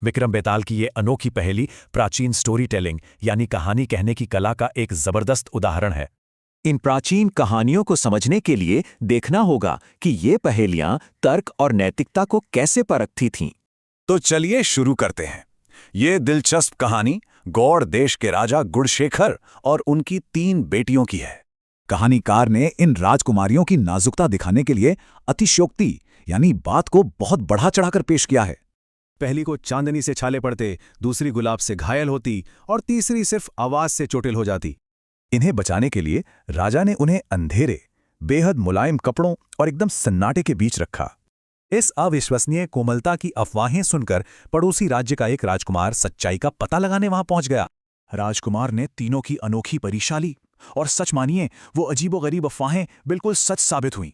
विक्रम बेताल की ये अनोखी पहेली प्राचीन स्टोरी टेलिंग यानी कहानी कहने की कला का एक जबरदस्त उदाहरण है। इन प्राचीन कहानियों को समझने के लिए देखना होगा कि ये पहेलियां तर्क और नैतिकता को कैसे परखती थीं। तो चलिए शुरू करते हैं। ये दिलचस्प कहानी गौड़ देश के राजा गुणशेखर और उनकी 3 बेटियों की है। कहानीकार ने इन राजकुमारियों की नाजुकता दिखाने के लिए अतिशयोक्ति यानी बात को बहुत बढ़ा चढ़ाकर पेश किया है। पहली को चांदनी से छाले पड़ते, दूसरी गुलाब से घायल होती और तीसरी सिर्फ आवाज से चोटिल हो जाती। इन्हें बचाने के लिए राजा ने उन्हें अंधेरे, बेहद मुलायम कपड़ों और एकदम सन्नाटे के बीच रखा। इस अविश्वसनीय कोमलता की अफवाहें सुनकर पड़ोसी राज्य का एक राजकुमार सच्चाई का पता लगाने वहां पहुंच गया। राजकुमार ने तीनों की अनोखी परीक्षा ली और सच मानिए वो अजीबोगरीब अफवाहें बिल्कुल सच साबित हुईं।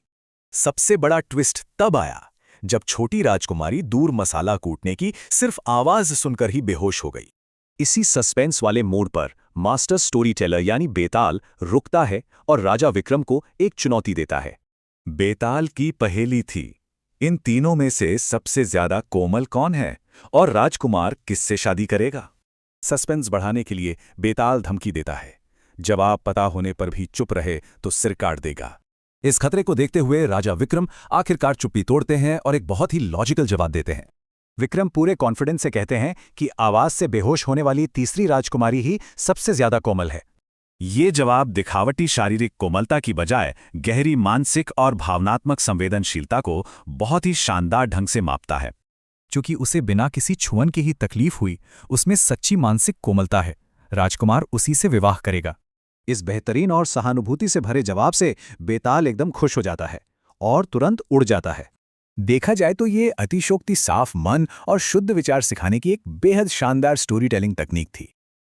सबसे बड़ा ट्विस्ट तब आया जब छोटी राजकुमारी दूर मसाला कूटने की सिर्फ आवाज सुनकर ही बेहोश हो गई। इसी सस्पेंस वाले मोड़ पर मास्टर स्टोरी टेलर यानी बेताल रुकता है और राजा विक्रम को एक चुनौती देता है। बेताल की पहेली थी, इन तीनों में से सबसे ज्यादा कोमल कौन है और राजकुमार किससे शादी करेगा? सस्पेंस बढ़ाने के लिए बेताल धमकी देता है, जवाब पता होने पर भी चुप रहे तो सिर काट देगा। इस खतरे को देखते हुए राजा विक्रम आखिरकार चुप्पी तोड़ते हैं और एक बहुत ही लॉजिकल जवाब देते हैं। विक्रम पूरे कॉन्फिडेंस से कहते हैं कि आवाज से बेहोश होने वाली तीसरी राजकुमारी ही सबसे ज्यादा कोमल है। ये जवाब दिखावटी शारीरिक कोमलता की बजाय गहरी मानसिक और भावनात्मक संवेदनशीलता को बहुत ही शानदार ढंग से मापता है। चूंकि उसे बिना किसी छुअन की ही तकलीफ हुई, उसमें सच्ची मानसिक कोमलता है। राजकुमार उसी से विवाह करेगा। इस बेहतरीन और सहानुभूति से भरे जवाब से बेताल एकदम खुश हो जाता है और तुरंत उड़ जाता है। देखा जाए तो ये अतिशयोक्ति साफ मन और शुद्ध विचार सिखाने की एक बेहद शानदार स्टोरी टेलिंग तकनीक थी।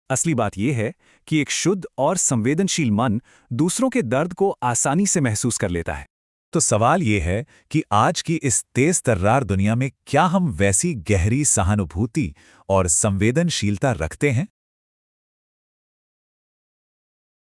असली बात यह है कि एक शुद्ध और संवेदनशील मन दूसरों के दर्द को आसानी से महसूस कर लेता है। तो सवाल ये है कि आज की इस तेज तर्रार दुनिया में क्या हम वैसी गहरी सहानुभूति और संवेदनशीलता रखते हैं?